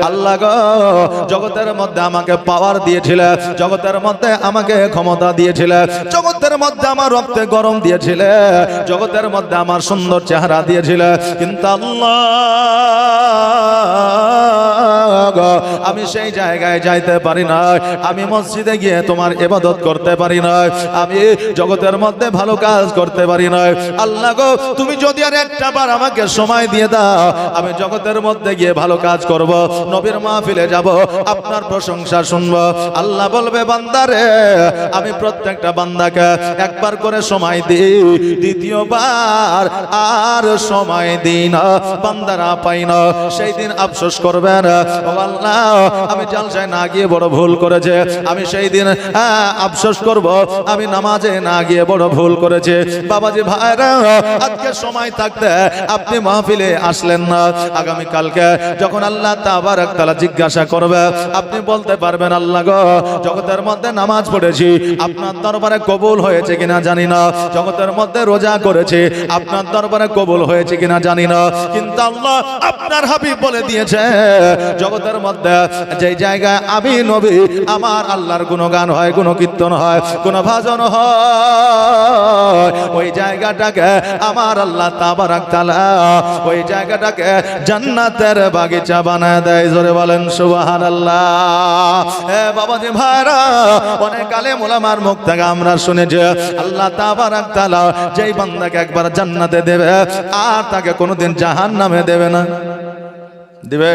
আল্লাহ গো জগতের মধ্যে আমাকে পাওয়ার দিয়েছিলে, জগতের মধ্যে আমাকে ক্ষমতা দিয়েছিলে, জগতের মধ্যে আমার রক্তে গরম দিয়েছিলে, জগতের মধ্যে আমার সুন্দর চেহারা দিয়েছিলে, কিন্তু আল্লাহ আমি সেই জায়গায় যাইতে পারি না, আমি মসজিদে গিয়ে তোমার ইবাদত করতে পারি না, আমি জগতের মধ্যে ভালো কাজ করতে পারি না। আল্লাহ গো তুমি যদি আর একটা বার আমাকে সময় দিয়ে দাও, আমি জগতের মধ্যে গিয়ে ভালো কাজ করব, নবীর মাহফিলে যাব, আপনার প্রশংসা শুনবো। আল্লাহ বলবে বান্দারে আমি প্রত্যেকটা বান্দাকে একবার করে সময় দিই, দ্বিতীয়বার আর সময় দিই না, বান্দারা পাই না। সেই দিন আফসোস করবেন, ও আল্লাহ আমি জালসায় না গিয়ে বড় ভুল করেছে, আমি সেই দিন আফসোস করব আমি নামাজে না গিয়ে বড় ভুল করেছে। বাবাজি ভাইরা আজকে সময় থাকতে আপনি মাহফিলে আসলেন না, আগামী কালকে যখন আল্লাহ তাবারক তাআলা জিজ্ঞাসা করবে আপনি বলতে পারবেন আল্লাহ গো জগতের মধ্যে নামাজ পড়েছি, আপনার দরবারে কবুল হয়েছে কিনা জানি না, জগতের মধ্যে রোজা করেছি, আপনার দরবারে কবুল হয়েছে কিনা জানি না, কিন্তু আল্লাহ আপনার হাবিব বলে দিয়েছে জগতের মধ্যে যে জায়গায় আমি নবী আমার আল্লাহর গুণগান হয়, গুণকীর্তন হয়, গুণভাজন হয়, ওই জায়গাটাকে আমার আল্লাহ তাবারক তাআলা ওই জায়গাটাকে জান্নাতের বাগিচা বানায় দেয়। জোরে বলেন সুবহানাল্লাহ। এ বাবাজি ভাইরা অনেক আলেম ওলামার মুখ থেকে আমরা শুনেছি আল্লাহ তাবারক তাআলা যেই বান্দাকে একবার জান্নাতে দেবে আর তাকে কোনোদিন জাহান্নামে দেবে না। দিবে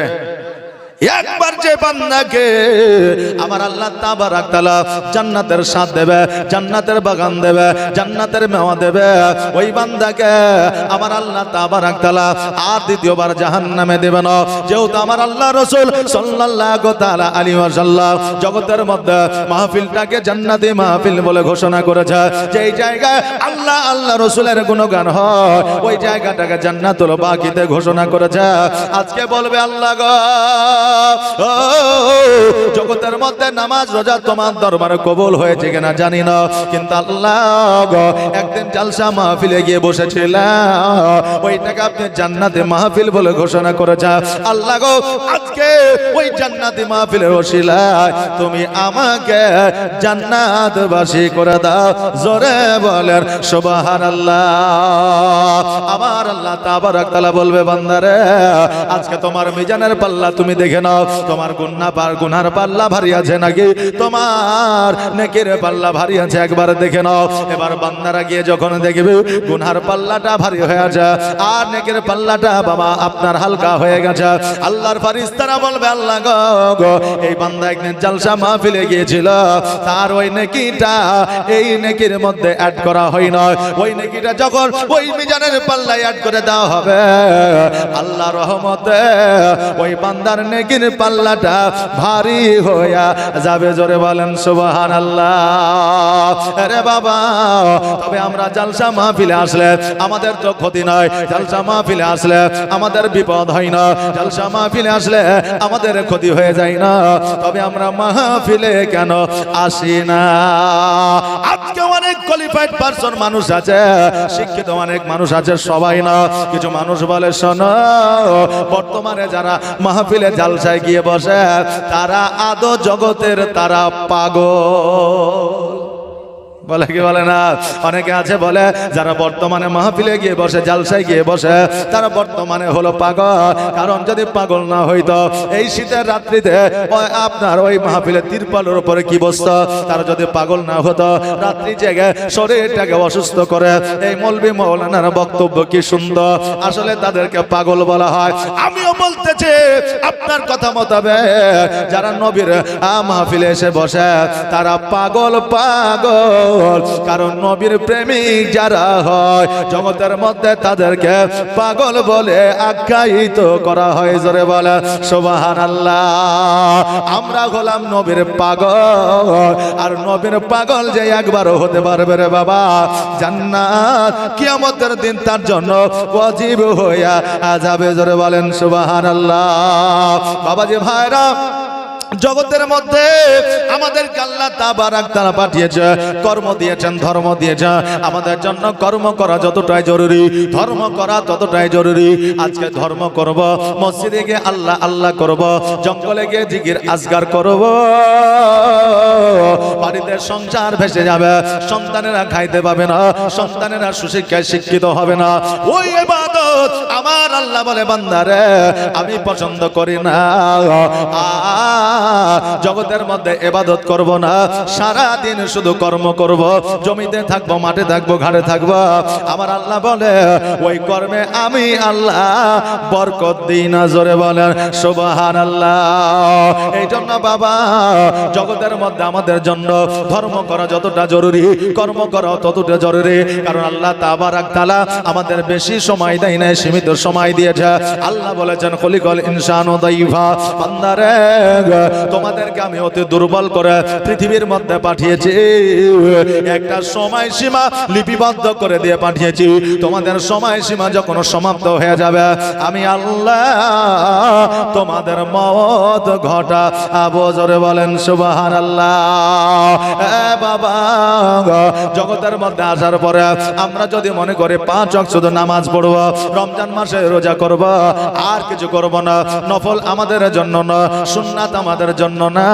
একবার যে বান্দাকে আমার আল্লাহ তাবারক তাআলা জান্নাতের স্বাদ দেবে, জান্নাতের বাগান দেবে, জান্নাতের মেওয়া দেবে, ওই বান্দাকে আমার আল্লাহ তাবারক তাআলা আর দ্বিতীয়বার জাহান্নামে দেবে না। যেহেতু আমার আল্লাহ রাসূল সাল্লাল্লাহু তাআলা আলাইহি ওয়াসাল্লাম জগতের মধ্যে মাহফিলটাকে জান্নাতি মাহফিল বলে ঘোষণা করেছে, যেই জায়গায় আল্লাহ আল্লাহ রাসূলের গুণগান হয় ওই জায়গাটাকে জান্নাতুল বাকিতে ঘোষণা করেছে। আজকে বলবে আল্লাহ গো জগতের মধ্যে নামাজ রোজা তোমার দরবারে কবুল হয়েছে কিনা জানি না, কিন্তু আল্লাহ গো একদিন জালসা মাহফিলে গিয়ে বসেছিলাম, ওইটাকে আপনি জান্নাতে মাহফিল বলে ঘোষণা করেছে। আল্লাহ গো আজকে ওই জান্নাতি মাহফিলের ওসিলায় তুমি আমাকে জান্নাতবাসী করে দাও। জোরে বলেন সুবহানাল্লাহ। আমার আল্লাহ তাবারক তাআলা বলবে বান্দারে আজকে তোমার মিজানের পাল্লা তুমি দেখে নাও, তোমার গুনার পাল্লা ভারী আছে নাকি তোমার নেকির পাল্লা ভারী আছে একবার দেখে নাও। এবার বান্দারা গিয়ে যখন দেখবে গুনার পাল্লাটা ভারী হয়ে আছে আর নেকির পাল্লাটা বাবা আপনার হালকা হয়ে গেছে, আল্লাহর ফেরেশতারা বলবে আল্লাহ গো এই বান্দা একদিন জালসা মাহফিলে গিয়েছিল, তার ওই নেকিটা এই নেকির মধ্যে অ্যাড করা হয় না, ওই নেকিটা যখন ওই মিজানের পাল্লায় অ্যাড করে দেওয়া হবে আল্লাহর রহমতে ওই বান্দার নেকির পাল্লাটা ভারী হইয়া যাবে। জোরে বলেন সুবহানাল্লাহ। আরে বাবা তবে আমরা জালসা মাহফিলে আসলে আমাদের তো ক্ষতি নয়, জালসা মাহফিলে আসলে আমাদের বিপদ হয় না, জালসা মাহফিলে আসলে আমাদের ক্ষতি হয়ে যায় না, তবে আমরা মাহফিলে কেন আসি না? আজকে অনেক কোয়ালিফাইড পারসন মানুষ আছে, শিক্ষিত অনেক মানুষ আছে, সবাই না। কিছু মানুষ বলে শোনো বর্তমানে যারা মাহফিলে জালসায় গিয়ে বসে তারা আদো জগতের তারা পাগল। বলে কি বলে না? অনেকে আছে বলে যারা বর্তমানে মাহফিলে গিয়ে বসে জালসায় গিয়ে বসে তারা বর্তমানে হলো পাগল। কারণ যদি পাগল না হইতো এই শীতের রাত্রিতে আপনার ওই মাহফিলের তিরপালের উপরে কি বসতো, তারা যদি পাগল না হতো রাত্রি জেগে শরীরটাকে অসুস্থ করে। এই মৌলবি মাওলানার বক্তব্য কি সুন্দর, আসলে তাদেরকে পাগল বলা হয়। আমিও বলতেছি আপনার কথা মোতাবেক যারা নবীর মাহফিলে এসে বসে তারা পাগল পাগল, কারণ নবীর প্রেমিক যারা হয় জগতের মধ্যে তাদেরকে পাগল বলে আখ্যায়িত করা হয়। জোরে বলে সুবহানাল্লাহ। আমরা হলাম নবীর পাগল, আর নবীর পাগল যে একবারও হতে পারবে রে বাবা জান্নাত কিয়ামতের দিন তার জন্য ওয়াজিব হইয়া যাবে। জোরে বলেন সুবহানাল্লাহ। বাবাজি ভাইরা জগতের মধ্যে আমাদেরকে আল্লাহ তাবারাক তাআলা পাঠিয়েছে, কর্ম দিয়েছেন, ধর্ম দিয়েছেন। আমাদের জন্য কর্ম করা যতটাই জরুরি, ধর্ম করা ততটাই জরুরি। আজকে ধর্ম করব, মসজিদে গিয়ে আল্লাহ আল্লাহ করব, জঙ্গলে গিয়ে জিকির আজগার করব, বাড়িতে সংসার ভেসে যাবে, সন্তানেরা খাইতে পাবে না, সন্তানেরা সুশিক্ষায় শিক্ষিত হবে না। ওই ইবাদত আমার আল্লাহ বলে বান্দারে আমি পছন্দ করি না। জগতের মধ্যে ইবাদত করব না, সারা দিন শুধু কর্ম করব, জমিতে থাকবো, মাঠে থাকবো, ঘাটে থাকবো। আমার আল্লাহ বলে ওই কর্মে আমি আল্লাহ বরকত দিই না। জোরে বলেন সুবহানাল্লাহ। এই জন্য বাবা জগতের মধ্যে আমাদের জন্য ধর্ম করা যতটা জরুরি, কর্ম করা ততটা জরুরি। কারণ আল্লাহ তাবারাক তাআলা আমাদের বেশি সময় দেয় না, সীমিত সময় দিয়েছে। আল্লাহ বলেছেন খলিকাল ইনসানু দাইফা, বান্দারে তোমাদেরকে আমি অতি দুর্বল করে পৃথিবীর মধ্যে পাঠিয়েছি, একটা সময়সীমা লিপিবদ্ধ করে দিয়ে পাঠিয়েছি। তোমাদের সময়সীমা যখন সমাপ্ত হয়ে যাবে আমি আল্লাহ তোমাদের মওত ঘটাবো। জোরে বলেন সুবহানাল্লাহ। বাবা জগতের মধ্যে আসার পরে আমরা যদি মনে করি 5 ওয়াক্ত শুধু নামাজ পড়ব, রমজান মাসে রোজা করব, আর কিছু করব না, নফল আমাদের জন্য না, সুন্নাত আমাদের জন্য না,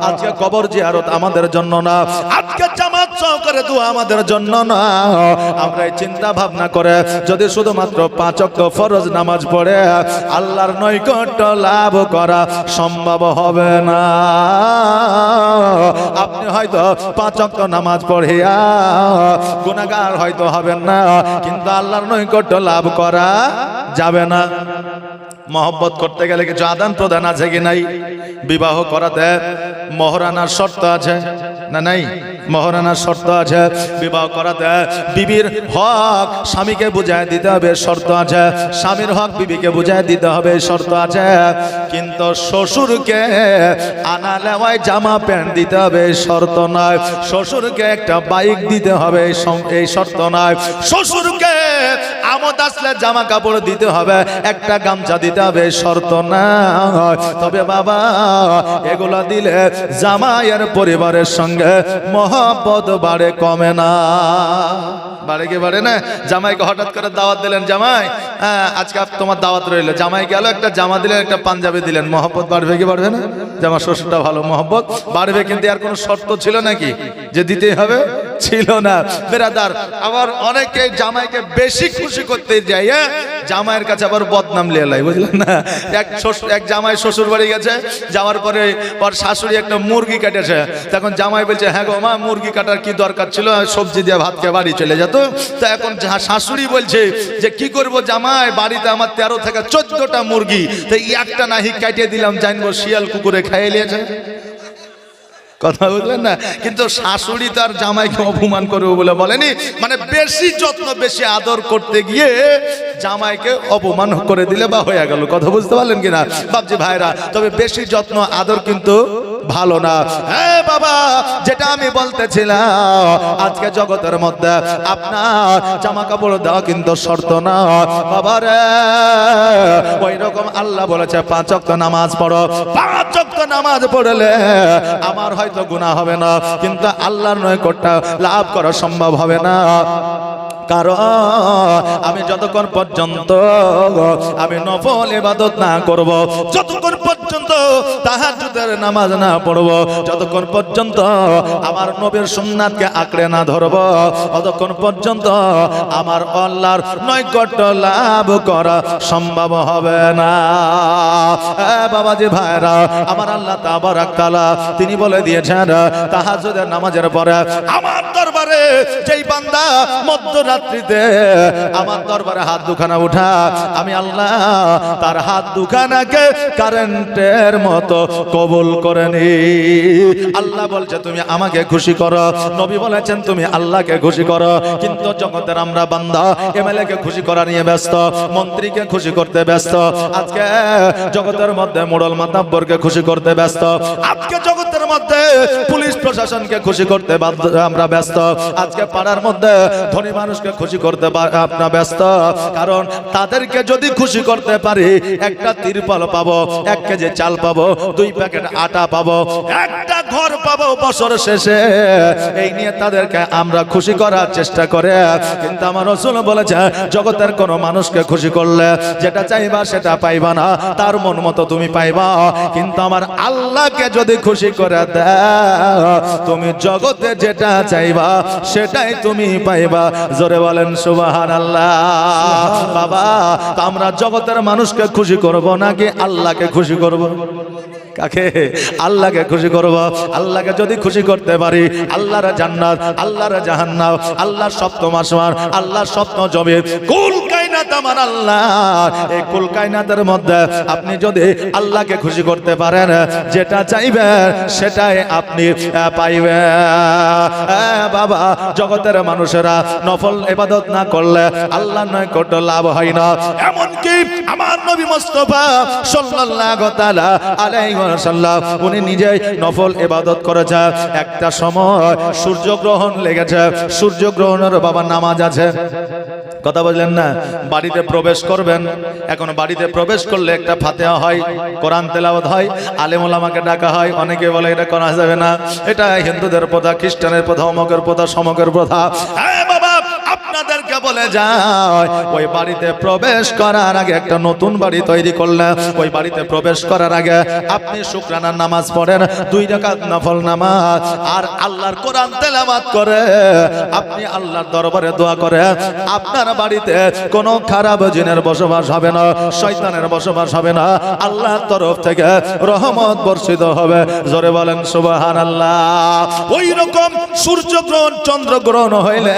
আজকে কবর জিয়ারত আমাদের জন্য না, আজকে জামাত সহকারে দোয়া আমাদের জন্য না, আমরা এই চিন্তা ভাবনা করে যদি শুধুমাত্র 5 ওয়াক্ত ফরজ নামাজ পড়ে আল্লাহর নৈকট্য লাভ করা সম্ভব হবে না। আপনি হয়তো 5 ওয়াক্ত নামাজ পড়িয়া গুনাহগার হয়তো হবেন না, কিন্তু আল্লাহর নৈকট্য লাভ করা যাবে না। মহব্বত করতে গেলে কিছু আদান প্রদান আছে কি নাই? বিবাহ করাতে মহরানার শর্ত আছে না নাই? মহরানার শর্ত আছে। বিবাহ করাতে বিবির হক স্বামীকে বুঝায় দিতে হবে, শর্ত আছে। স্বামীর হক বিবিকে বুঝায় দিতে হবে, শর্ত আছে। কিন্তু শ্বশুরকে আনা লেওয়ায় জামা প্যান্ট দিতে হবে, শর্ত নয়। শ্বশুরকে একটা বাইক দিতে হবে, এই শর্ত নয়। শ্বশুরকে আমোদ আসলে জামা কাপড় দিতে হবে, একটা গামছা দিতে হবে, শর্ত নয়। তবে বাবা এগুলা দিলে জামাইয়ের পরিবারের সঙ্গে মহব্বত বাড়ে, কমে না। বাড়ে কি বাড়ে না? জামাইকে হঠাৎ করে দাওয়াত দিলেন, জামাই আজকে তোমার দাওয়াত রইল, জামাই গেল, একটা জামা দিলেন, একটা পাঞ্জাবি দিলেন, মহব্বত বাড়বে কি বাড়বে না? জামা শ্বশুরটা ভালো, মহব্বত বাড়বে। কিন্তু আর কোনো শর্ত ছিল নাকি যে দিতেই হবে? ছিল না বেরাদার। আবার অনেকে জামাইকে বেশি খুশি করতে যায়, জামাইয়ের কাছে আবার বদনাম লিয়ে লাই, বুঝলেন না? এক জামাই শ্বশুর বাড়ি গেছে, যাওয়ার পরে ওর শাশুড়ি একটা মুরগি কেটেছে। তখন জামাই বলছে, হ্যাঁ গো মা, মুরগি কাটার কি দরকার ছিল, সবজি দিয়ে ভাত খেয়ে বাড়ি চলে যেত। তো এখন শাশুড়ি বলছে যে কি করব জামাই, বাড়িতে আমার 13 থেকে 14টা মুরগি, তো একটা নাহি কাটিয়ে দিলাম, জানবো শিয়াল কুকুরে খাইয়ে নিয়েছে। কথা বুঝলেন না? কিন্তু শাশুড়ি তার জামাইকে অপমান করবে বলে বলেনি, মানে বেশি যত্ন বেশি আদর করতে গিয়ে জামাইকে অপমান করে দিলে বা হয়ে গেল। কথা বুঝতে পারলেন কিনা বাপজি ভাইরা? তবে বেশি যত্ন আদর কিন্তু ভালো না। হ্যাঁ বাবা, যেটা আমি বলতেছিলাম, আজকে জগতের মধ্যে আপনার জামা কাপড় দেওয়া কিন্তু শর্ত না বাবা রে। ওই রকম আল্লাহ বলেছে 5 ওয়াক্ত নামাজ পড়ো। 5 ওয়াক্ত নামাজ পড়লে আমার হয়তো গুনাহ হবে না, কিন্তু আল্লাহর নৈকট্য লাভ করা সম্ভব হবে না। কারণ আমি যতক্ষণ পর্যন্ত আমি নফল ইবাদত না করব, যতক্ষণ পর্যন্ত তাহাজ্জুদের নামাজ না পড়ব, যতক্ষণ পর্যন্ত আমার নবীর সুন্নাতকে আঁকড়ে না ধরব, ততক্ষণ পর্যন্ত আমার আল্লাহর নৈকট্য লাভ করা সম্ভব হবে না। বাবাজি ভাইরা, আমার আল্লাহ তাবারাক তাআলা তিনি বলে দিয়েছেন, তাহাজ্জুদের নামাজের পরে আমার দরবারে যেই বান্দা মধ্যরাত্রিতে আমার দরবারে হাত দুখানা উঠা, আমি আল্লাহ তার হাত দুখানাকে কারেন্টের মতো কবুল করে নি। আল্লাহ বলছে তুমি আমাকে খুশি করো, নবী বলেছেন তুমি আল্লাহকে খুশি করো। কিন্তু জগতের আমরা বান্দা এমএলএ কে খুশি করা নিয়ে ব্যস্ত, মন্ত্রীকে খুশি করতে ব্যস্ত, আজকে জগতের মধ্যে মোড়ল মাতাব্বরকে খুশি করতে ব্যস্ত, আজকে জগতের মধ্যে পুলিশ প্রশাসনকে খুশি করতে আমরা ব্যস্ত, আজকে পাড়ার মধ্যে ধনী মানুষকে খুশি করতে আপনারা ব্যস্ত। কারণ তাদেরকে যদি খুশি করতে পারি, একটা তিরপল পাবো, 1 কেজি চাল পাবো, 2 প্যাকেট প্যাকেট আটা পাবো, একটা ঘর পাবো বছর শেষে, এই নিয়ে তাদেরকে আমরা খুশি করার চেষ্টা করে। কিন্তু আমার রাসূল বলেছে জগতের কোন মানুষকে খুশি করলে যেটা চাইবা সেটা পাইবা না, তার মন মতো তুমি পাইবা। কিন্তু আমার আল্লাহকে যদি খুশি করে দাও, তুমি জগতে যেটা চাইবা সেটাই তুমি পাইবা। জোরে বলেন সুবহানাল্লাহ। বাবা, আমরা জগতের মানুষকে খুশি করব নাকি আল্লাহকে খুশি করব? কাকে? আল্লাহকে খুশি করব। আল্লাহকে যদি খুশি করতে পারি, আল্লাহর জান্নাত, আল্লাহর জাহান্নাম, আল্লাহর সপ্তম আসমান, আল্লাহর সপ্তম জমিন, কুল কায়নাত আমার আল্লাহ। এই কুল কায়নাতের মধ্যে আপনি যদি আল্লাহকে খুশি করতে পারেন, যেটা চাইবেন সেটাই আপনি পাইবেন। বাবা, জগতের মানুষেরা নফল ইবাদত না করলে আল্লাহর নৈকট্য লাভ হয় না। এমনকি আমার নবী মুস্তাফা সাল্লাল্লাহু তাআলা আলাইহি ওয়াসাল্লাম উনি নিজেই নফল ইবাদত করেছে। একটা সময় সূর্যগ্রহণ লেগেছে, সূর্যগ্রহণের বাবা নামাজ আছে। কথা বললেন না? বাড়িতে প্রবেশ করবেন, এখন বাড়িতে প্রবেশ করলে একটা ফাতিহা হয়, কোরআন তেলাওয়াত হয়, আলেম ওলামাকে ডাকা হয়। অনেকে বলে এটা করা যাবে না, এটা হিন্দুদের প্রথা, খ্রিস্টানের প্রথা, অমকের প্রথা, সমকের প্রথা। হ্যাঁ বাবা, আপনাদেরকে বলে যায় ওই বাড়িতে প্রবেশ করার আগে, একটা নতুন বাড়ি তৈরি করলে ওই বাড়িতে প্রবেশ করার আগে আপনি শুকরানার নামাজ পড়েন, 2 রাকাত নফল নামাজ, আর আল্লাহর কোরআন তেলাওয়াত করে আপনি আল্লাহর দরবারে দোয়া করে। আপনার বাড়িতে কোনো খারাপ জিনের বসবাস হবে না, শয়তানের বসবাস হবে না, আল্লাহর তরফ থেকে রহমত বর্ষিত হবে। জোরে বলেন সুবহানাল্লাহ। ওই রকম সূর্যগ্রহণ, চন্দ্রগ্রহণ হইলে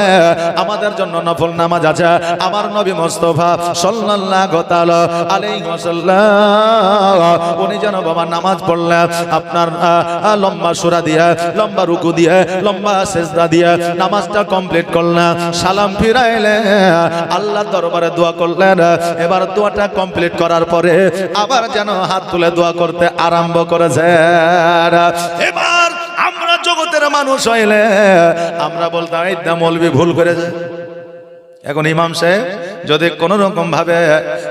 আমাদের জন্য নফল নামাজ আছে। আমার নবী মুস্তাফা সাল্লাল্লাহু তাআলা আলাইহি ওয়াসাল্লাম উনি যেন বাবা নামাজ পড়লে আপনার লম্বা সূরা দিয়ে, লম্বা রুকু দিয়ে, লম্বা সিজদা দিয়ে নামাজটা কমপ্লিট করলেন, সালাম ফিরাইলে আল্লাহর দরবারে দোয়া করলেন। এবার দোয়াটা কমপ্লিট করার পরে আবার যেন হাত তুলে দোয়া করতে আরম্ভ করেছে। এবার আমরা জগতের মানুষ হইলে আমরা বলতাম এই মৌলবি ভুল করেছে। এখন ইমাম সাহেব যদি কোনো রকম ভাবে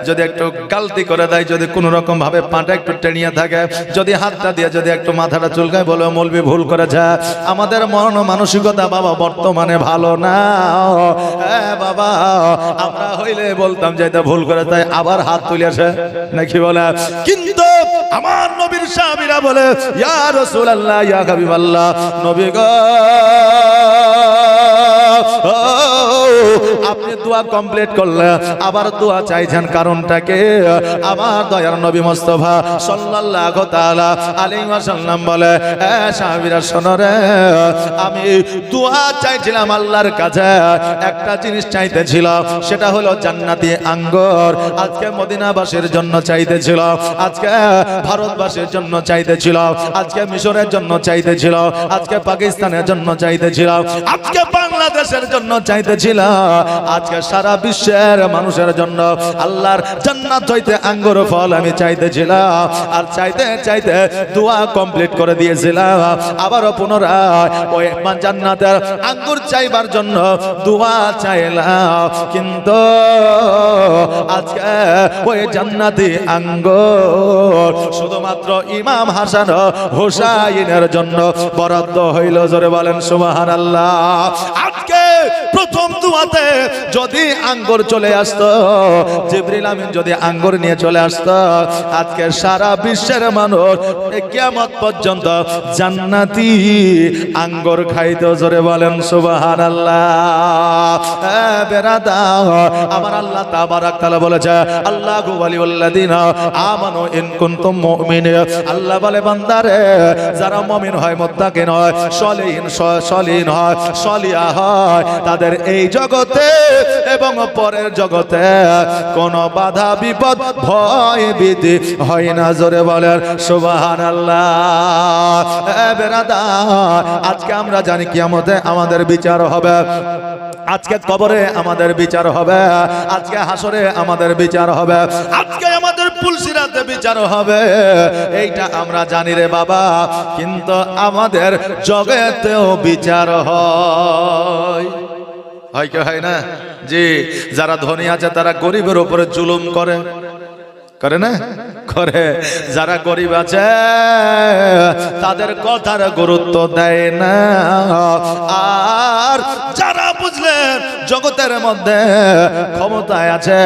যদি একটু গালতি করে দেয়, যদি কোনো রকম ভাবে পাটা একটু টেনিয়ে থাকে, যদি হাতটা দিয়ে যদি একটু মাথাটা চুলকায়, বলে মৌলবি ভুল করেছে। আমাদের মন মানসিকতা বাবা বর্তমানে ভালো না। বাবা, আমরা হইলে বলতাম যে এটা ভুল করে, তাই আবার হাত তুলেছে নাকি বলে। কিন্তু আমার নবীর সাহাবীরা বলে ইয়া রাসূলুল্লাহ, ইয়া হাবিবাল্লাহ, নবী গো, আপনি দোয়া কমপ্লিট করলে আবার দোয়া চাইছেন, কারণটাকে? আমার দয়ার নবী মুস্তাফা সাল্লাল্লাহু তাআলা আলাইহি ওয়াসাল্লাম বলে সাহাবীরা শোনো রে, আমি দোয়া চাইছিলাম আল্লাহর কাছে, একটা জিনিস চাইতেছিল, সেটা হলো জান্নাতি আঙ্গুর। আজকে মদিনাবাসীর জন্য চাইতেছিল, আজকে ভারতবাসীর জন্য চাইতেছিল, আজকে মিশরের জন্য চাইতেছিল, আজকে পাকিস্তানের জন্য চাইতেছিল, আজকে বাংলাদেশের জন্য চাইতেছিল, আজকে সারা বিশ্বের মানুষের জন্য আল্লাহর জান্নাত হইতে আঙ্গুর ফল আমি চাইতেছিলাম। আর চাইতে চাইতে দোয়া কমপ্লিট করে দিয়েছিলাম। আবারও পুনরায় ওই জান্নাতের আঙ্গুর চাইবার জন্য দোয়া চাইলাম, কিন্তু আজকে ওই জান্নাতি আঙ্গুর শুধুমাত্র ইমাম হাসান হুসাইনের জন্য বরাদ্দ হইল। জোরে বলেন সুবহানাল্লাহ। আজকে প্রথম দোয়াতে যদি আঙ্গুর চলে আসতো, জিবরিল আমিন যদি আঙ্গুর নিয়ে চলে আসতো, আজকে সারা বিশ্বের মানুষ কিয়ামত পর্যন্ত জান্নাতি আঙ্গুর খাইতো। জোরে বলেন সুবহানাল্লাহ। বেরাদার, আমার আল্লাহ তাবারাক তাআলা বলেছে আল্লাহু ওয়ালিউল্লাযিনা আমানু ইন কুনতুম মুমিনিন। আল্লাহ বলে বান্দারে, যারা মুমিন হয়, মুত্তাকিন হয়, সলিহিন হয়, সলিহা হয়, তাদের এই জগতে এবং পরের জগতে কোনো বাধা বিপদ ভয় ভীতি হয় না। জোরে বলেন সুবহানাল্লাহ। বেরাদার, আজকে আমরা জানি কিয়ামতে আমাদের বিচার হবে, আজকে কবরে আমাদের বিচার হবে, আজকে হাসরে আমাদের বিচার হবে, আজকে আমাদের পুলসিরাতে বিচার হবে, এইটা আমরা জানি রে বাবা। কিন্তু আমাদের জগতেও বিচার হয়, হয় কি হয় না? জি, যারা ধনী আছে তারা গরিবের উপরে জুলুম করে, করে না? করে, যারা গরিব আছে তাদের কথার গুরুত্ব দেয় না। আর যারা বুঝলেন জগতের মধ্যে ক্ষমতায় আছে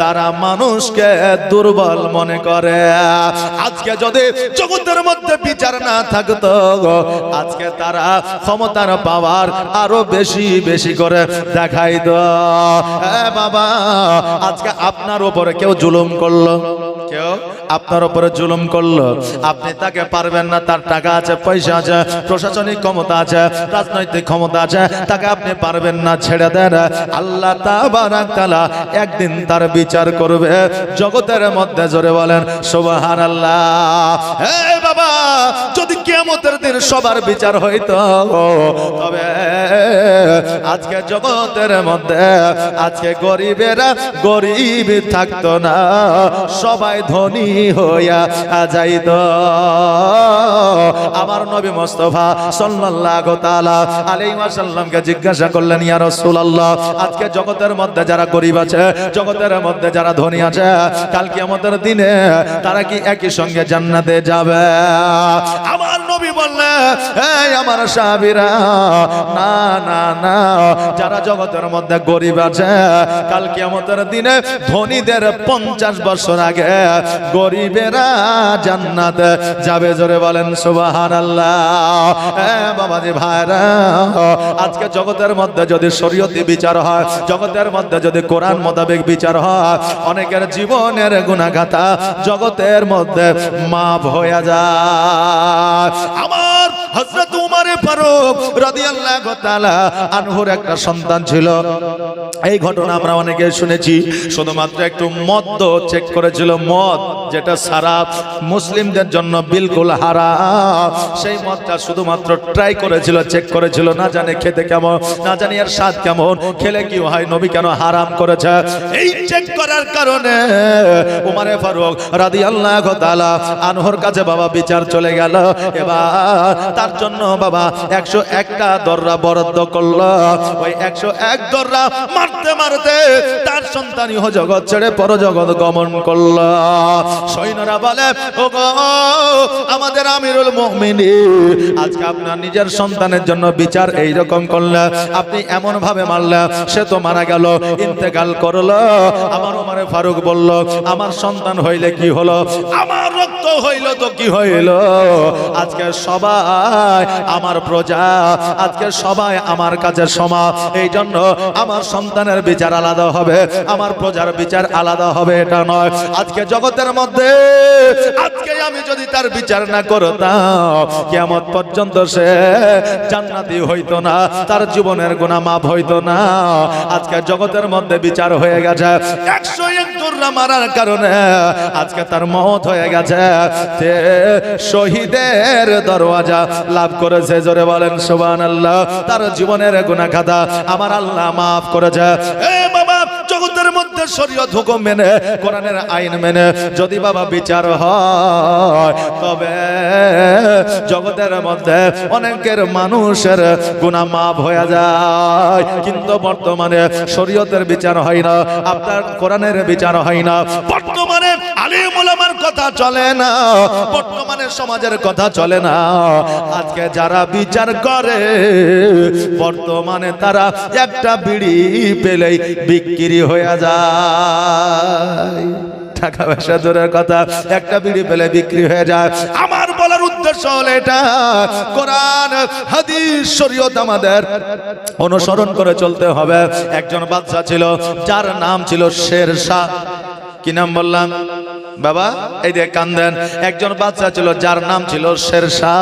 তারা মানুষকে দুর্বল মনে করে। আজকে যদি জগতের মধ্যে বিচার না থাকতো, আজকে তারা ক্ষমতার পাওয়ার আরো বেশি বেশি করে দেখাইতো। বাবা, আজকে আপনার উপরে কেউ জুলুম করলো, কেউ আপনার উপরে জুলুম করলো, আপনি তাকে পারবেন না, তার টাকা আছে, পয়সা আছে, প্রশাসনিক ক্ষমতা আছে, রাজনৈতিক ক্ষমতা আছে, তাকে আপনি পারবেন না, ছেড়ে দেন। আল্লাহ তাবারাক তাআলা একদিন তার বিচার করবে জগতের মধ্যে। জোরে বলেন সুবহানাল্লাহ। হে বাবা, যদি কিয়ামতের দিন সবার বিচার হইতো, তবে আজকে জগতের মধ্যে আজকে গরিবেরা গরিব থাকতো না, সবাই ধনী হইয়া যাইত। আমার নবী মুস্তাফা সাল্লাল্লাহু তাআলা আলাইহি ওয়াসাল্লামকে জিজ্ঞাসা করলেন, ইয়া রাসূলুল্লাহ, আজকে জগতের মধ্যে যারা গরিব আছে, জগতের মধ্যে যারা ধনী আছে, কাল কিয়ামতের দিনে তারা কি একই সঙ্গে জান্নাতে যাবে? আমার নবী বললেন, এই আমার সাহাবীরা, না না না, যারা জগতের মধ্যে গরিব আছে কাল কিয়ামতের দিনে ধনীদের 50 বছর আগে গরিবেরা জান্নাতে যাবে। জোরে বলেন সুবহানাল্লাহ। বাবাজি ভাইরা, আজকে জগতের মধ্যে যদি শরীয়তি বিচার হয়, জগতের মধ্যে যদি কোরআন মোতাবেক বিচার হয়, অনেকের জীবনের গুনাহগাতা জগতের মধ্যে মাফ হয়ে যায়। আমার হযরত উমর ফারুক রাদিয়াল্লাহু তাআলা আনহুর একটা সন্তান ছিল। এই ঘটনা আমরা অনেকে শুনেছি। শুধুমাত্র একটু মদ চেক করেছিল, মদ যেটা সারা মুসলিমদের জন্য বিলকুল হারাম, সেই মদটা শুধুমাত্র ট্রাই করেছিল, চেক করেছিল, না জানে খেতে কেমন, না জানি এর স্বাদ কেমন, খেলে কি হয়, নবী কেন হারাম করেছে। এই চেক করার কারণে উমর ফারুক রাদিয়াল্লাহু তাআলা আনহুর কাছে বাবা বিচার চলে গেল। এবার তার জন্য বাবা 101টা দররা বরাদ্দ করলো। ওই 101 দররা মারতে মারতে তার সন্তান ইহ জগৎ ছেড়ে পরজগৎ গমন করলো। সৈন্যরা বলে, ওগো আমাদের আমিরুল মুমিনিন, আজকে আপনার নিজের সন্তানের জন্য বিচার এই রকম করলেন, আপনি এমন ভাবে মারলেন, সে তো মারা গেল, ইন্তেকাল করলো। আমার উমর ফারুক বলল, আমার সন্তান হইলে কি হলো, আমার রক্ত হইল তো কি হইল, আজকে সবাই আমার প্রজা, আজকে সবাই আমার কাছে সমান। এই জন্য আমার সন্তানের বিচার আলাদা হবে, আমার প্রজার বিচার আলাদা হবে, এটা নয়। আজকে জগতের মধ্যে আজকে আমি যদি তার বিচার না করতাম, কিয়ামত পর্যন্ত সে জান্নাতি হইতো না, তার জীবনের গুনাহ মাফ হইতো না। আজকে জগতের মধ্যে বিচার হয়ে গেছে, 101 দররা মারার কারণে আজকে তার মওত হয়ে গেছে, সে শহীদের দরওয়াজা লাভ করেছে। জোরে বলেন সুবহানাল্লাহ। তার জীবনের গুনাহ খাতা আমার আল্লাহ মাফ করেছে। এ বাবা, জগতের মধ্যে শরীয়ত হুকুম মেনে, কোরআনের আইন মেনে যদি বাবা বিচার হয়, তবে জগতের মধ্যে অনেকের মানুষের গুনাহ মাফ হয়ে যায়। কিন্তু বর্তমানে শরীয়তের বিচার হয় না, আপনার কোরআনের বিচার হয় না, বর্তমানে আলিম উলামার কথা চলে না, বর্তমানে সমাজের কথা চলে না। আজকে যারা বিচার করে, বর্তমানে তারা একটা বিড়ি পেলেই বিক্রি হয়ে যায়। টাকা পয়সা দূরের কথা, একটা বিড়ি পেলে বিক্রি হয়ে যায়। আমার বলার উদ্দেশ্য হলো এটা, কোরআন হাদিস শরীয়ত আমাদের অনুসরণ করে চলতে হবে। একজন বাদশা ছিল, যার নাম ছিল শেরশাহ। কি নাম বললাম বাবা? এই যে কান্দেন। একজন বাদশা ছিল, যার নাম ছিল শেরশাহ।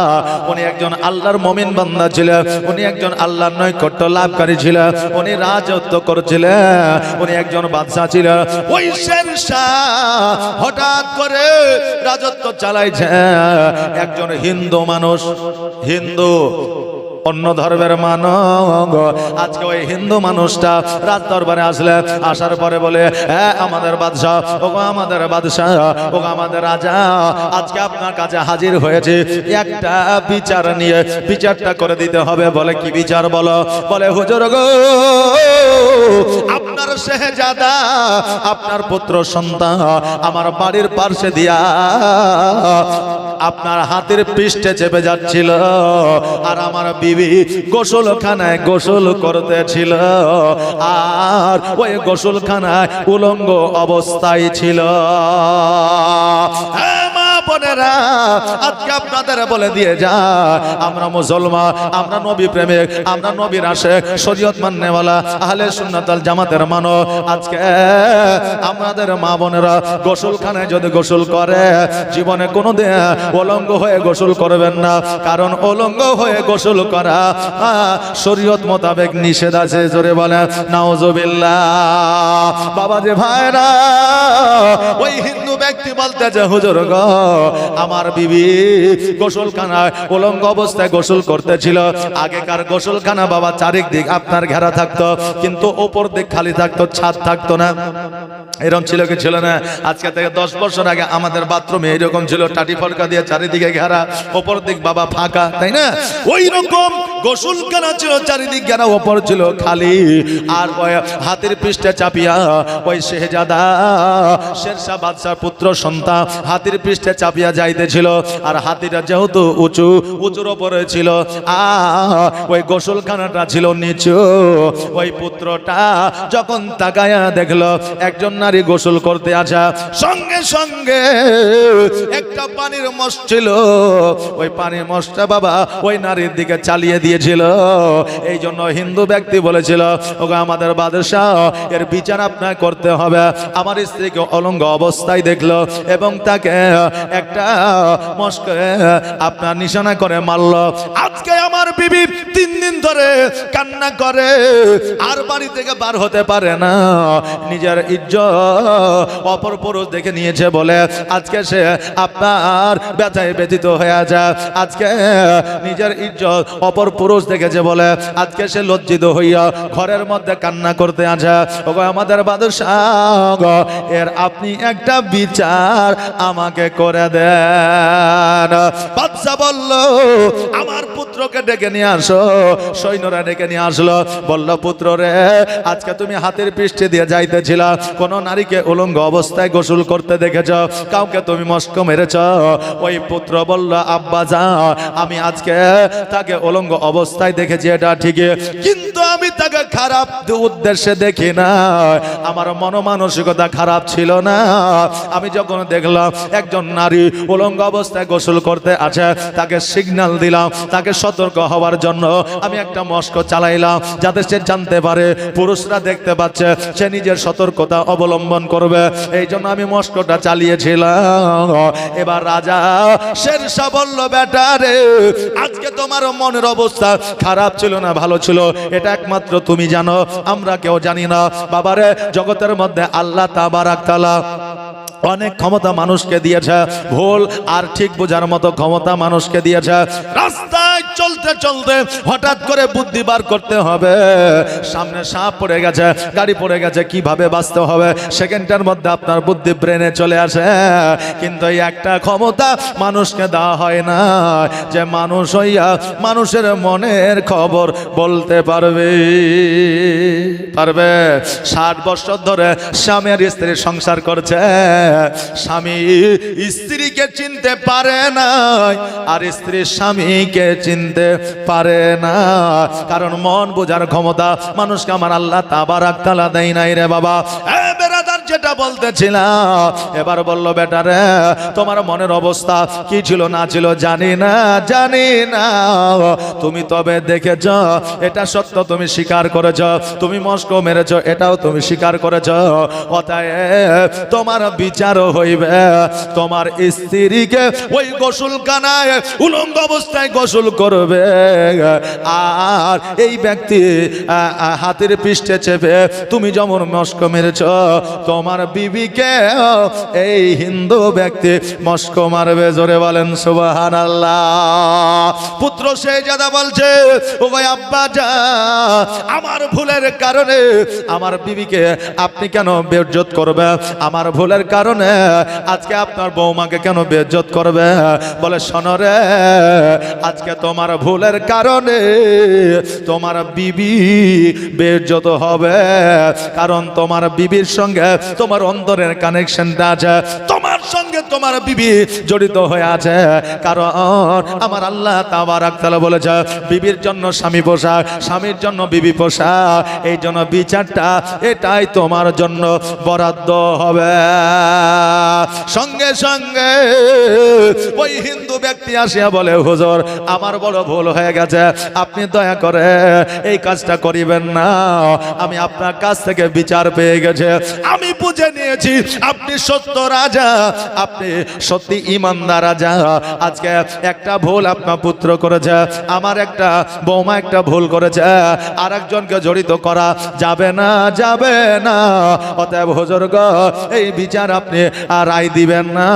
উনি একজন আল্লাহর মুমিন বান্দা ছিলেন, উনি একজন আল্লাহর নৈকট্য লাভকারী ছিলেন, উনি রাজত্ব করছিলেন, উনি একজন বাদশা ছিলেন। ওই শেরশাহ হঠাৎ করে রাজত্ব চালাইছে একজন হিন্দু মানুষ, হিন্দু অন্য ধর্মের মানুষ। আজকে ওই হিন্দু মানুষটা রাজ দরবারে আসলে, আসার পরে বলে, হ্যাঁ আমাদের বাদশাহ, ওগো আমাদের বাদশাহ, ওগো আমাদের রাজা, আজকে আপনার কাছে হাজির হয়েছে একটা বিচার নিয়ে, বিচারটা করে দিতে হবে। বলে কি বিচার বলো? বলে হুজুর গো, আপনার শেহজাদা, আপনার পুত্র সন্তান আমার বাড়ির পাশে দিয়া আপনার হাতের পৃষ্ঠে চেপে যাচ্ছিল, আর আমার বিবি গোসলখানায় গোসল করতেছিল, আর ওই গোসলখানায় উলঙ্গ অবস্থায় ছিল। বোনেরা, আজকে আপনাদের বলে দিয়ে যা, আমরা মুসলমান, আমরা নবী প্রেমিক, আমরা নবীর আশিক, শরীয়ত মাননেওয়ালা, আহলে সুন্নাত ওয়াল জামাতের মানো। আজকে আমাদের মা বোনেরা গোসলখানায় যদি গোসল করে, জীবনে কোনোদিন উলঙ্গ হয়ে গোসল করবেন না, কারণ উলঙ্গ হয়ে গোসল করা শরীয়ত মোতাবেক নিষেধ আছে। জোরে বলে নাউজুবিল্লাহ। বাবা যে ভাইরা, ওই হিন্দু ব্যক্তি বলতে যে হুজুর গো, আমার বিবি গোসলখানায় উলঙ্গ অবস্থায় গোসল করতেছিল। আগেকার গোসলখানা বাবা চারিদিক আপনার ঘেরা থাকতো, কিন্তু উপর দিক খালি থাকতো, ছাদ থাকতো না। এরকম ছিল কি ছিল না? আজকে থেকে 10 বছর আগে আমাদের বাথরুমে এরকম ছিল, টাটি ফলকা দিয়ে চারিদিকে ঘেরা, উপর দিক বাবা ফাঁকা, তাই না? ওই রকম গোসলখানা ছিল, চারিদিক ঘেরা, উপর ছিল খালি। আর ওই হাতের পৃষ্ঠে চাপিয়া ওই শেহজাদা শেরশাহ বাদশার পুত্র সন্তান হাতির পৃষ্ঠে চাপিয়া যাইতেছিল। আর হাতিটা যেহেতু উঁচুর উপরে ছিল, ওই গোসলখানাটা ছিল নিচু। ওই পুত্রটা যখন তাকায়া দেখলো একজন নারী গোসল করতে আসা, সঙ্গে সঙ্গে একটা পানির মশ ছিল, ওই পানির মশটা বাবা ওই নারীর দিকে চালিয়ে দিয়েছিল। এই জন্য হিন্দু ব্যক্তি বলেছিল, ওগো আমাদের বাদশাহ, এর বিচার আপনার করতে হবে। আমার স্ত্রীকে অলঙ্গ অবস্থায় দেখলো এবং তাকে একটা মশকে আপনার নিশানা করে মারল। আজকে আমার বিবি 3 দিন ধরে কান্না করে, আর বাড়ি থেকে বার হতে পারে না। নিজের ইজ্জত অপর পুরুষ দেখে নিয়েছে বলে আজকে সে আপনার ব্যথায় ব্যথিত হয়ে যায়। আজকে নিজের ইজ্জত অপর পুরুষ দেখেছে বলে আজকে সে লজ্জিত হইয়া ঘরের মধ্যে কান্না করতে আছে। ওগো আমাদের বাদশাহ, এর আপনি একটা বিচার আমাকে করে দেন। বাদশা বলল, আমার পুত্রকে ডেকে নিয়ে আসো। সৈন্যরা ডেকে নিয়ে আসলো, বলল, পুত্র রে, আজকে তুমি হাতের পৃষ্ঠে দিয়ে যাইতেছিল, কোন নারীকে উলঙ্গ অবস্থায় গোসল করতে দেখেছ, কাউকে তুমি মস্ক মেরেছ? ওই পুত্র বলল, আব্বা যা, আমি আজকে তাকে উলঙ্গ অবস্থায় দেখেছি, এটা ঠিকই, কিন্তু আমি তাকে খারাপ উদ্দেশ্যে দেখি না, আমার মনোমানসিকতা খারাপ ছিল না। আমি যখন দেখলাম একজন নারী উলঙ্গ অবস্থায় গোসল করতে আছে, তাকে সিগন্যাল দিলাম, তাকে সতর্ক হওয়ার জন্য আমি একটা মস্ক চালাইলাম, যাতে সে জানতে পারে, পুরুষরা দেখতে পাচ্ছে, সে নিজের সতর্কতা অবলম্বন করবে। এই জন্য আমি মস্কটা চালিয়েছিলাম। এবার রাজা শেরশাহ বলল, বেটা রে, আজকে তোমার মনের অবস্থা খারাপ ছিল না ভালো ছিল, এটা একমাত্র তুমি জানো, আমরা কেউ জানি না। বাবারে, জগতের মধ্যে আল্লাহ তাবারাক তাআলা অনেক ক্ষমতা মানুষকে দিয়েছে, ভুল আর ঠিক বোঝার মতো ক্ষমতা মানুষকে দিয়েছে। রাস্তায় চলতে চলতে হঠাৎ করে বুদ্ধি বার করতে হবে, সামনে সাপ পড়ে গেছে, গাড়ি পড়ে গেছে, কিভাবে বাঁচতে হবে, সেকেন্ডের মধ্যে আপনার বুদ্ধি ব্রেনে চলে আসে। কিন্তু এই একটা ক্ষমতা মানুষকে দেওয়া হয় না, যে মানুষ হইয়া মানুষের মনের খবর বলতে পারবে। 60 বছর ধরে স্বামী আর স্ত্রী সংসার করছে, স্বামী স্ত্রীকে চিনতে পারে না, আর স্ত্রী স্বামীকে চিনতে পারে না, কারণ মন বোঝার ক্ষমতা মানুষকে আমার আল্লাহ তাবারাক তাআলা দেয় নাই রে বাবা। যেটা বলতেছিলাম, এবার বলল, বেটা রে, তোমার মনের অবস্থা কি ছিল না ছিল জানি না, তুমি তবে দেখেছ, এটা সত্য, তুমি স্বীকার করেছ, তুমি মস্ক মেরেছ, এটাও তুমি স্বীকার করেছ। অতএব তোমার বিচারও হইবে, তোমার স্ত্রীকে ওই গোসলখানায় উলঙ্গ অবস্থায় গোসল করবে, আর এই ব্যক্তি হাতের পৃষ্ঠে চেপে তুমি যেমন মস্ক মেরেছ, তোমার বিবিকে এই হিন্দু ব্যক্তি মস্ক মারবে। জোরে বলেন সুবহানাল্লাহ। পুত্র শেহজাদা বলছে, ও ভাই আব্বা জান, আমার ভুলের কারণে আমার বিবিকে আপনি কেন বেইজ্জত করবে? আমার ভুলের কারণে আজকে আপনার বৌমাকে কেন বেইজ্জত করবে? বলে শোনো রে, আজকে তোমার ভুলের কারণে তোমার বিবি বেইজ্জত হবে, কারণ তোমার বিবির সঙ্গে তোমার অন্তরের কানেকশনটা আছে, তোমার সঙ্গে তোমার বিবি জড়িত হয়ে আছে। কারণ আমার আল্লাহ তাবারাক তাআলা বলেছে, বিবির জন্য স্বামী পোষা, স্বামীর জন্য বিবি পোষা, এই জন্য বিচারটা এটাই তোমার জন্য বরাদ্দ হবে। সঙ্গে সঙ্গে ওই হিন্দু ব্যক্তি আসিয়া বলে, হুজুর আমার বড় ভুল হয়ে গেছে, আপনি দয়া করে এই কাজটা করিবেন না, আমি আপনার কাছ থেকে বিচার পেয়ে গেছে, আমি বুঝে নিয়েছি আপনি সত্য রাজা, আপনি সত্যি ইমানদার রাজা। আজকে একটা ভুল আপনার পুত্র করেছে, আমার একটা বৌমা একটা ভুল করেছে, আর একজনকে জড়িত করা যাবে না, যাবে না। অতএব হুজুর গো, এই বিচার আপনি আর রায় দিবেন না,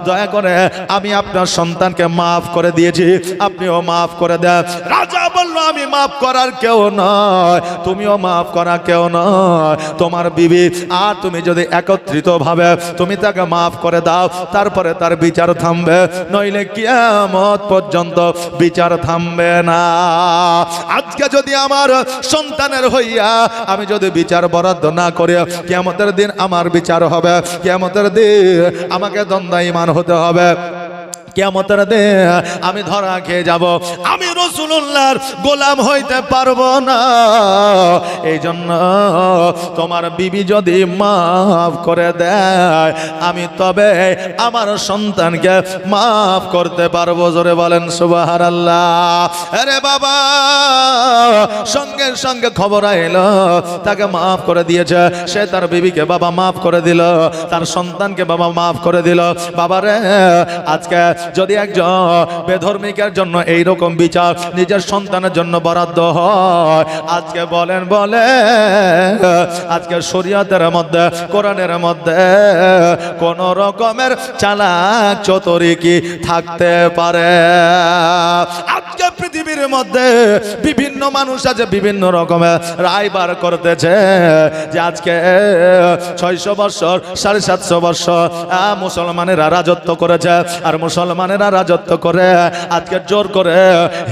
দয়া করে আমি আপনার সন্তানকে মাফ করে দিয়েছি, আপনিও মাফ করে দেন। রাজা বলল, আমি মাফ করার কেউ নয়, তুমিও মাফ করা কেউ নয়, তোমার বিবি আর তুমি যদি একত্রিত ভাবে তুমি তাকে মাফ করে দাও, তারপরে তার বিচার থামবে, নইলে কিয়ামত পর্যন্ত বিচার থামবে না। আজকে যদি আমার সন্তানের হইয়া আমি যদি বিচার বরাদ্দ না করি, কিয়ামতের দিন আমার বিচার হবে, কিয়ামতের দিন আমাকে দণ্ডায়মান হতে হবে, কিয়ামতের দিন আমি ধরা খেয়ে যাব, আমি রাসূলুল্লাহর গোলাম হইতে পারবো না। এই জন্য তোমার বিবি যদি মাফ করে দেয়, আমি তবে আমার সন্তানকে মাফ করতে পারবো। জোরে বলেন সুবহানাল্লাহ। আরে বাবা, সঙ্গে সঙ্গে খবর আইলো তাকে মাফ করে দিয়েছে, সে তার বিবিকে বাবা মাফ করে দিল, তার সন্তানকে বাবা মাফ করে দিল। বাবারে, আজকে যদি একজন বেধর্মিকের জন্য এইরকম বিচার নিজের সন্তানের জন্য বরাদ্দ হয়, আজকে বলেন আজকে শরীয়তের মধ্যে, কোরআনের মধ্যে কোন রকমের চালাক চতুরি কি থাকতে পারে? আজকে পৃথিবীর মধ্যে বিভিন্ন মানুষ আছে, বিভিন্ন রকমের রায় বার করতেছে যে আজকে 600 বছর 750 বছর মুসলমানেরা রাজত্ব করেছে, আর মুসলমানেরা রাজত্ব করে আজকে জোর করে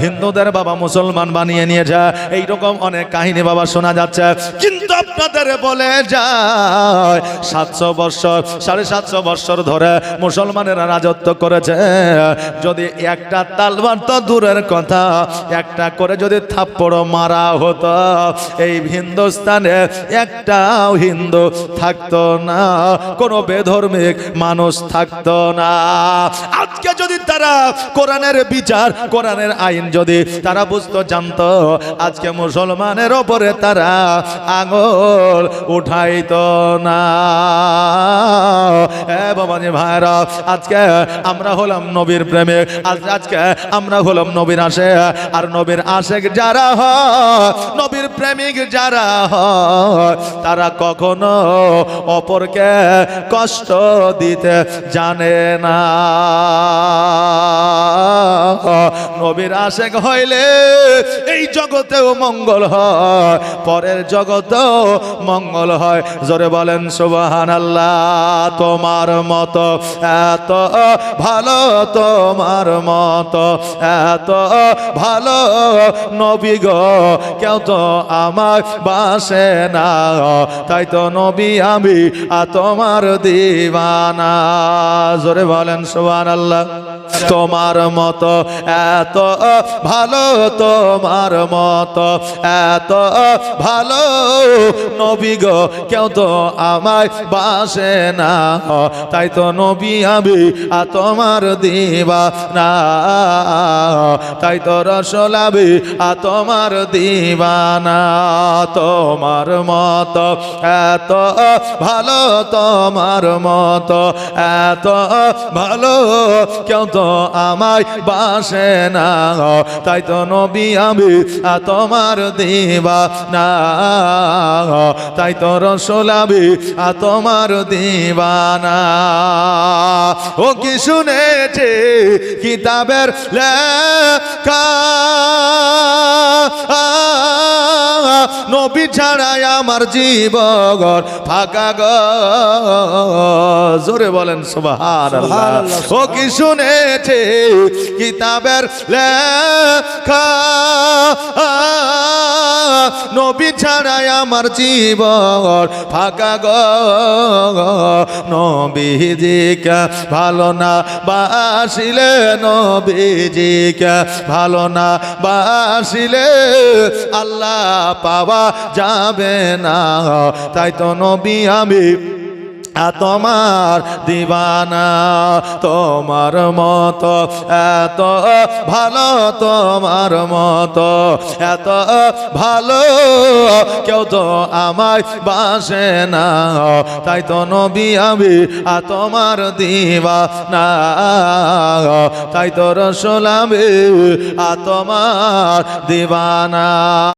হিন্দুদের বাবা মুসলমান বানিয়ে নিয়েছে। এইরকম অনেক কাহিনী বাবা শোনা যাচ্ছে, কিন্তু আপনাদের বলে যায় 700 বছর 750 বছর ধরে মুসলমানেরা রাজত্ব করেছে। যদি একটা তালবার তো দূরের কথা, একটা করে যদি থাপ্পড় মারা হতো, এই হিন্দুস্তানে একটাও হিন্দু থাকতো না, কোনো বেধর্মিক মানুষ থাকতো না। আজকে যদি তারা কোরআনের বিচার, কোরআনের আইন যদি তারা বুঝতো, জানতো, আজকে মুসলমানের ওপরে তারা আঙুল উঠাইতো না। বাবাজি ভাইরা, আজকে আমরা হলাম নবীর প্রেমিক, আজকে আমরা হলাম নবীর আশেক, আর নবীর আশেক যারা হয়, নবীর প্রেমিক যারা হয়, তারা কখনো অপরকে কষ্ট দিতে জানে না। নবীর আশেক হইলে এই জগতেও মঙ্গল হয়, পরের জগতেও মঙ্গল হয়। জোরে বলেন সুবহানাল্লাহ। তোমার মতো এত ভালো, তোমার মতো এত ভালো নবী গো কেউ তো আমার বাসে না, তাই তো নবী আমি তোমার দিওয়ানা। জোরে বলেন সুবহানাল্লাহ। তোমার মতো এত ভালো, তোমার মতো এত ভালো নবী গো কেউ তো আমায় বাসে না, তাই তো নবী আমি তোমার দিওয়ানা, তাই তো রাসূল আমি তোমার দিওয়ানা। তোমার মতো এত ভালো, তোমার মতো এত ভালো কেউ তো তো আমায় বাসে না, তাই তো নবী আমি তোমার দিওয়ানা, তাই তো রাসূল আমি তোমার দিওয়ানা। ও কি শুনেছে কিতাবের লেখা, নবী ছাড়াই আমার জীবন ফাঁকা গো। জোরে বলেন সুবহানাল্লাহ। ও কি শুনেছে কিতাবের লেখা, নবী ছাড়াই আমার জীবন ফাঁকা গো। নবীজিকে ভালো না বাসিলে, নবীজিকে ভালো না বাসিলে আল্লাহ পাওয়া যাবে না, তাই তো নবী আমি তোমার দিওয়ানা। তোমার মতো এত ভালো, তোমার মতো এত ভালো কেউ তো আমায় বাসে না, তাই তো নবী আমি তোমার দিওয়ানা, তাই তো রাসূল আমি তোমার দিওয়ানা।